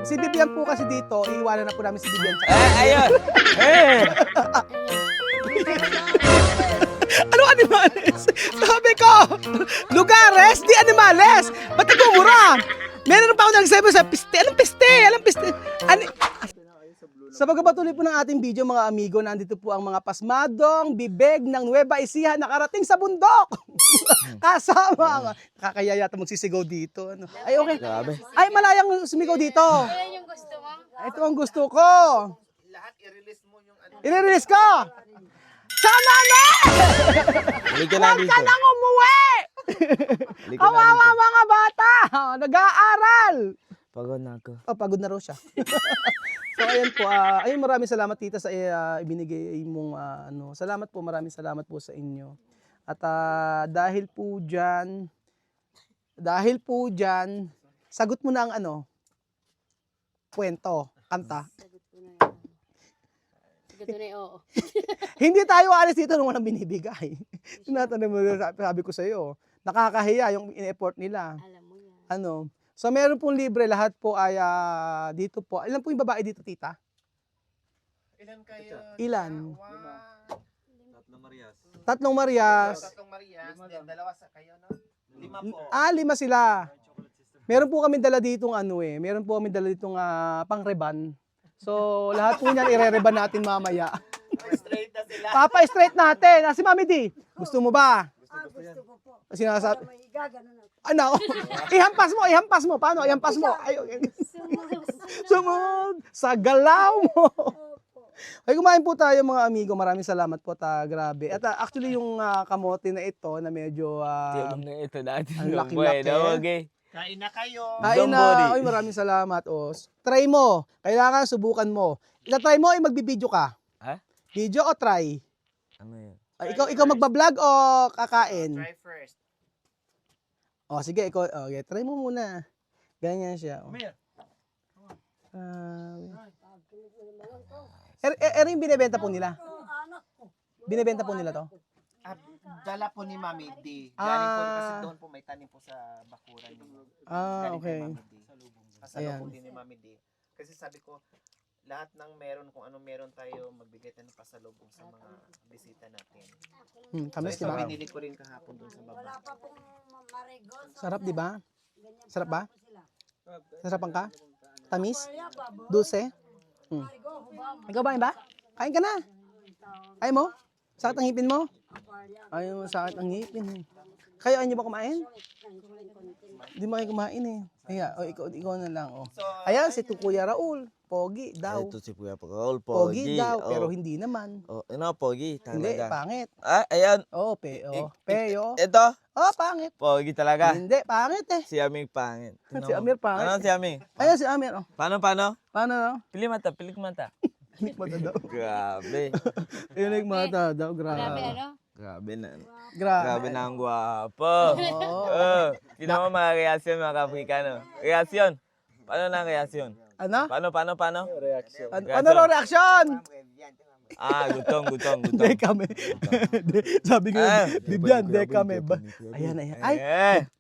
Si Bibian po kasi dito, iiwanan na po namin si Bibian. Ayun! Eh! Ano animales? Sabi ko, lugares, di animales. Ba't nagmumura? Meron pa ako nagsabi sa piste. Anong piste? Anong piste? Sa pagpapatuloy po ng ating video mga amigo, nandito po ang mga pasmadong bibig ng Nueva Ecija nakarating sa bundok. Kasama. Nakakaya yata magsisigaw dito. Ano? Ay, okay. Grabe. Ay, malayang sumigaw dito. Ayan yung gusto mo? Ito ang gusto ko. I-release ko. Sama na! Halika na Huwag dito. ka nang umuwi! Halika na Kawawa dito. mga bata! Nag-aaral! Pagod na ako. Oh, pagod na raw siya. So ayan po, ayun maraming salamat tita sa ibinigay mong salamat po, maraming salamat po sa inyo. At dahil po diyan, sagot mo na ang kwento, kanta. Sagot ko na yung oo. Hindi tayo alis dito nung walang binibigay. Tinatanong mo, sabi ko sa iyo, nakakahiya yung in-effort nila. Alam mo yan. So meron pong libre, lahat po ay dito po. Ilan po yung babae dito, tita? Ilan kayo? Ilan? Tatlong Marias. Tatlong Marias. Tatlong Marias. Then, dalawa sa kayo, no? 5 po. 5 sila. Meron po kami dala ditong meron po kami dala ditong pang-reban. So lahat po niyan ire-reban natin mamaya. Straight na sila. Papa-straight natin. Si Mami D, gusto mo ba? Gusto ko po. Sinasabi. May gagano na. Ano? Ihampas mo. Paano? Ihampas mo. Ay, sumod sa galaw mo. Ay, kumain po tayo mga amigo. Maraming salamat po. Grabe. At actually yung kamote na ito na medyo Tiyabang na ito natin. ang laki-laki. Okay. Kain na kayo. kain Dombody. na. Ay, maraming salamat. Try mo. Kailangan subukan mo. Ita-try mo ay magbibideo ka. Ha? Video o try? Ano yun? Ikaw magbablog o kakain? Try first. Sige, ikaw. Okay, try mo muna. Ganyan siya. Yung binibenta po nila. Binibenta po nila to. Dala po ni Mami D. Galing po kasi doon po may tanim po sa bakuran. Galing Okay. kay Mami D. Pasalubong Ayan. din ni Mami D. Kasi sabi ko, lahat ng meron, kung anong meron tayo, magbigay tayo ng pasalubong sa mga bisita natin. Tamis, So, di ba? binili ko rin kahapon doon sa baba. Pa pong marigold. Sarap, di ba? Sarap ba? Sarapan ka? Tamis? Kaya pa, bo. Dulce? Ikaw ba? Kain ka na. Ayaw mo? Sakit ang ngipin mo? Ayaw mo, sakit ang ngipin. Kayo, ayaw niyo ba kumain? Hindi mo kayo kumain eh. Kaya, ikaw na lang. Ayan, si Kuya Raul. Pogi daw. Ito si Kuya Paul. Pogi daw, Oh. pero hindi naman. Pogi. Hindi, Talaga. pangit. Ayan. Peyo. Ito. Pangit. Pogi talaga. Hindi, pangit eh. Si Aming pangit. Si Amir pangit. Ano si Aming? Ayan si Amir. Paano? Paano no? Pilik mata. Pilik mata daw. Grabe. Pilik mata daw. Grabe Grabe. ano? Grabe na. Grabe. Grabe na ang gwapo. Oo. Tignan mo mga reaksyon mga Afrikano. Reaksyon. Paano na ang reaksyon? Ano? Paano? Ano raw reaction? Gutong. Hindi kami. Sabi ko, Bibian, hindi kami. Ayan. Ay,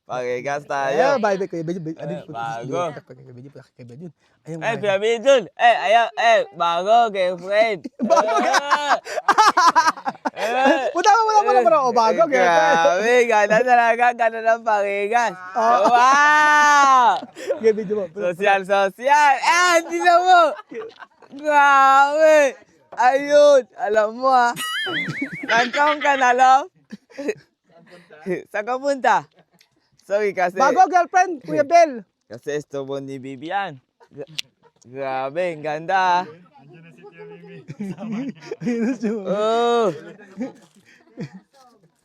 Pakigas ayan, tayo. bye, Kuya Benjo. Bago. Kay Benjo. Ayun, Eh, Kuya Bidul. Bago, girlfriend. Punta mo. Bago, Grabe, ganda talaga. Ganda ng pakigas. Oh. Wow! Kay Benjo mo. Social. Hindi na mo. Grabe. Ayun. Alam mo Nagkaon ka na, love? Saan ka punta? Sorry kasi. Bago, girlfriend, Kuya Bel. Kasi estobo ni Bibian. Grabe, ang ganda. Oh.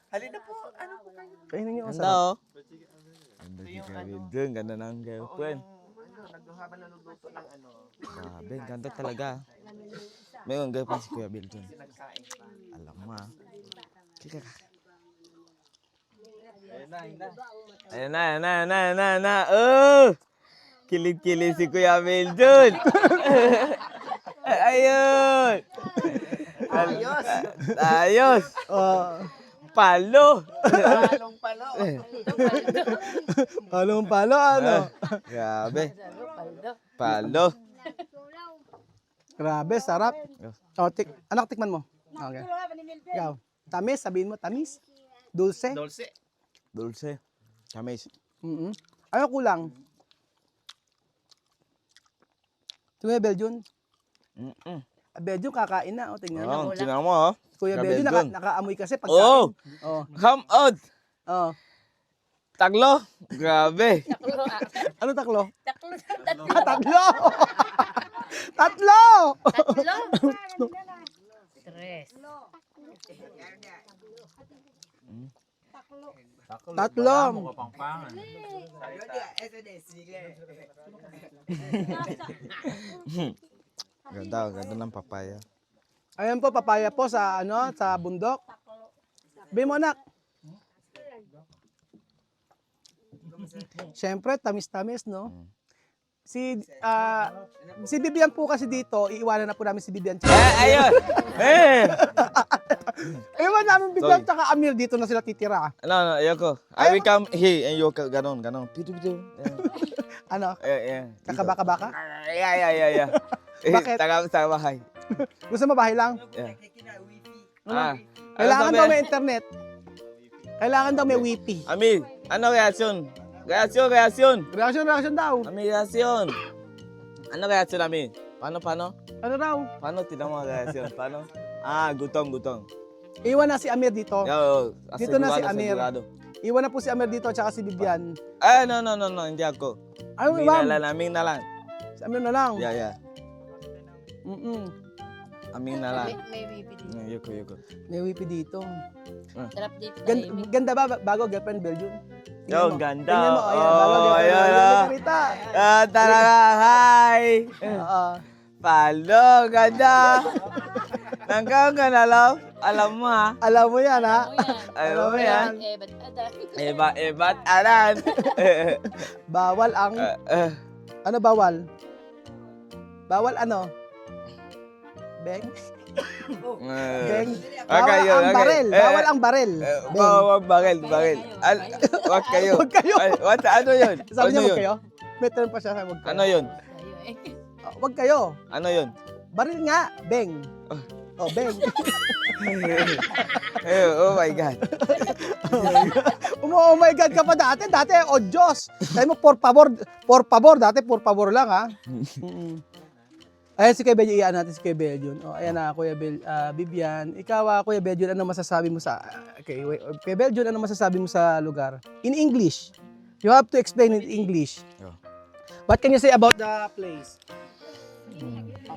Halina po, ano po kayo? Kainin niyo. Ganda Ganda si Kuya ganda ng girlfriend. Habang naluluto ng Grabe, ang ganda talaga. Mayroong girlfriend si Kuya Bill dun. nagsaing pa. Alam mo Kika. Ayan na. Oh! Kilig-kilig si Kuya Bill dun. Ayun. Ayos. Palo. Palong palo. Palong palo, ano? Grabe. Palo. Grabe, sarap. Oh, anak, tikman mo. Okay. Ikaw. Tamis, sabihin mo, tamis. Dulce. Dulce. Dulce. Tamis. Ano kulang? Kuya Belgian. Belgian kakain na. O, tingnan mo. Oh, tingnan mo, oh. Kuya Kuya Belgian Belgian. nakaamoy kasi pag Oh! Oh. Come out! Oh. Taglo! Grabe! Ano taklo? Tatlo. Ah, tatlo! Tatlo! Tatlo. Tres. Tatlo. Ganda, ganda ng papaya. Ayan po, papaya po sa sa bundok. Sabi mo, anak. Siyempre, tamis-tamis, no? Si Bibian po kasi dito, iiwanan na po namin si Bibian. Ayun! Iwan namin Bibian tsaka Amir dito na sila titira. No, ayoko. I will come here and you ganon, ganon. Pitu. Ano? Yeah. Kakabaka-baka? Yeah. Bakit? Sa bahay. Gusto mo bahay lang? Yeah. Kailangan daw may internet. Kailangan daw may wifi. Ami, ano reaksyon? Reaksyon. Reaction daw. Ami, reaksyon. Ano reaksyon, Ami? Paano? Ano raw? Paano? Tignan mo reaksyon. Paano? Gutom. Iwan na si Amir dito. Yo, Dito na si sigurado, Amir. sigurado. Iwan na po si Amir dito tsaka si Bibian. No, hindi ako. Ano, Aming na lang. Si Amir na lang. Yeah. Aming na lang. May wifi dito. Yoko. May wifi dito. Sarap dito. Ganda ba bago girlfriend Belgium? Yo, ganda. Tingnan mo, ayan, bago girlfriend ayan. Belgium. Salita. Talaga, hi! Oo. Palo, ganda! Nangkaw ka na, love? Alam mo, ha? Alam mo yan, ha? Alam mo yan? Ba't ada? Ba't aran? Bawal ang... Ano bawal? Bawal ano? Beng? Beng? Bawal yun, ang barel. Bawal ang barel. Bawal barel. Wag kayo. Huwag kayo. Ano yun? Sabi niya Ano huwag yun? kayo? May term pa siya sa huwag kayo. Ano yun? Huwag kayo. Ano yun? Baril nga. Beng. Oh, beng. Oh my God. Oh my God ka pa dati. Dati, oh Diyos. Sabi mo, por favor. Dati, por favor lang, ha? Ayan si Kuya Belgian, iyan natin si Kuya Belgian. Oh, ayan na, Kuya Bibian. Ikaw, Kuya Belgian, ano masasabi mo sa... Okay, Kuya Belgian, ano masasabi mo sa lugar? In English. You have to explain in English. Yeah. What can you say about the place?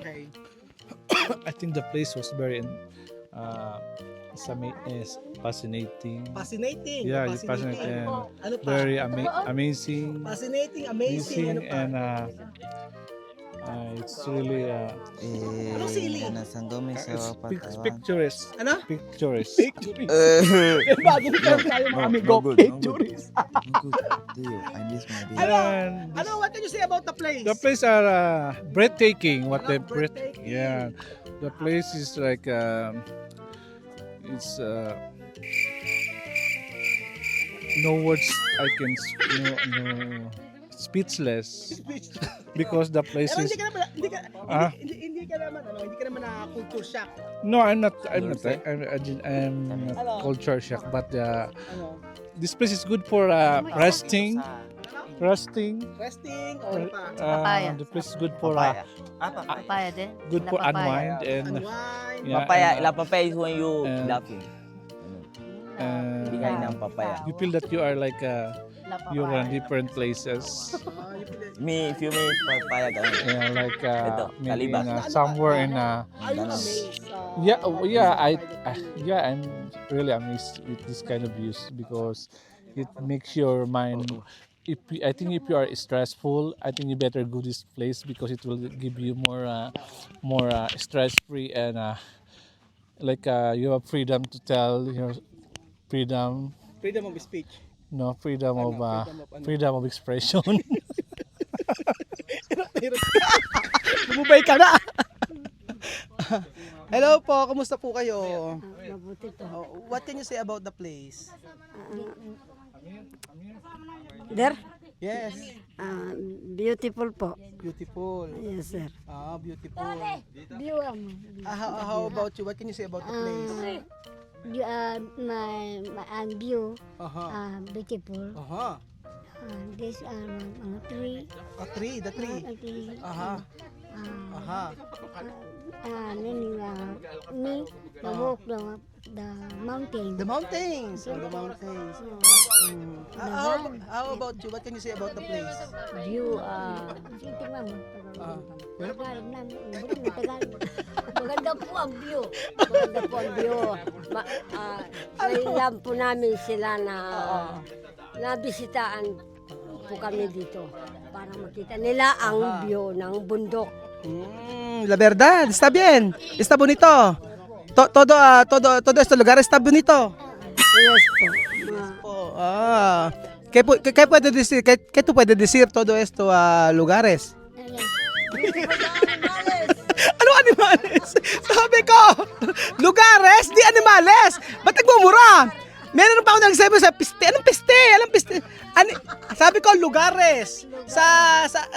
Okay. I think the place was very fascinating. Fascinating. Yeah, fascinating. Ano pa? Very amazing. Fascinating, amazing. Ano pa? And it's really Anong sili? picturesque. Ano? Picturesque. Bagong term tayo mga amigo. Pictures. I miss my baby. And Ano, what can you say about the place? the place are breathtaking. Breathtaking. Yeah, the place is like it's no words I can no speechless because the place Pero is hindi ka naman na culture shock. no I'm not Ano? culture shock but Ano? this place is good for resting Resting o ano pa? Papaya. the place is good for Papaya din. good for unwind and Unwind. yeah, Papaya, and, ila papaya is when you laughing. and ng papaya. you feel that you are like you're in different places. If you make papaya, ganun. Yeah, like Ito, maybe Kaliba. somewhere in Are you Ganun. amazed? I'm really amazed with this kind of views because it makes your mind. I think if you are stressful, I think you better go this place because it will give you more stress free and you have freedom to tell your freedom. Freedom of speech. No, freedom of ano? freedom of expression. Bumubay ka na. Hello po, kumusta po kayo? Mabuti to. What can you say about the place? Der? Yes. Beautiful po. Beautiful. Yes, sir. Beautiful. View, How about you? What can you say about the place? my view, beautiful. This mga tree. The tree. Me, walk the mountain. The mountains. How about you? What can you say about the place? View, tingnan mo. Maganda po ang view. Maganda po ang view. Kailan po namin sila na nabisitaan po kami dito para makita nila ang view ng bundok. La verdad, está bien. Está bonito. Todo este lugar está bonito. Yes po. ¿Qué puede decir? ¿Qué tú puedes decir todo esto lugares? Ano animales? Sabi ko, lugares, di animales. Ba't nagmumura? Meron pa ako nagsabi sa piste. Anong piste? Sabi ko, lugares. Sa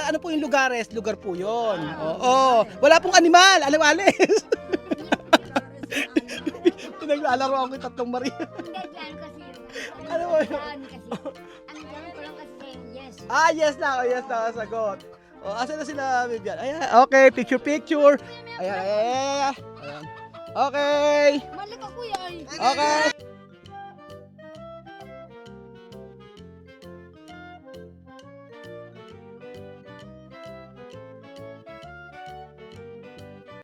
ano po yung lugares? Lugar po yun. Oo. Wala pong animal. Animales. Pinaglalaro ako yung tatlong Maria. Ano mo yun? Yes na. Yes na. Sagot. Asan na sila, Vivian? Ayan. Okay, picture. Ayan. Okay. Mali ka kuya. Okay.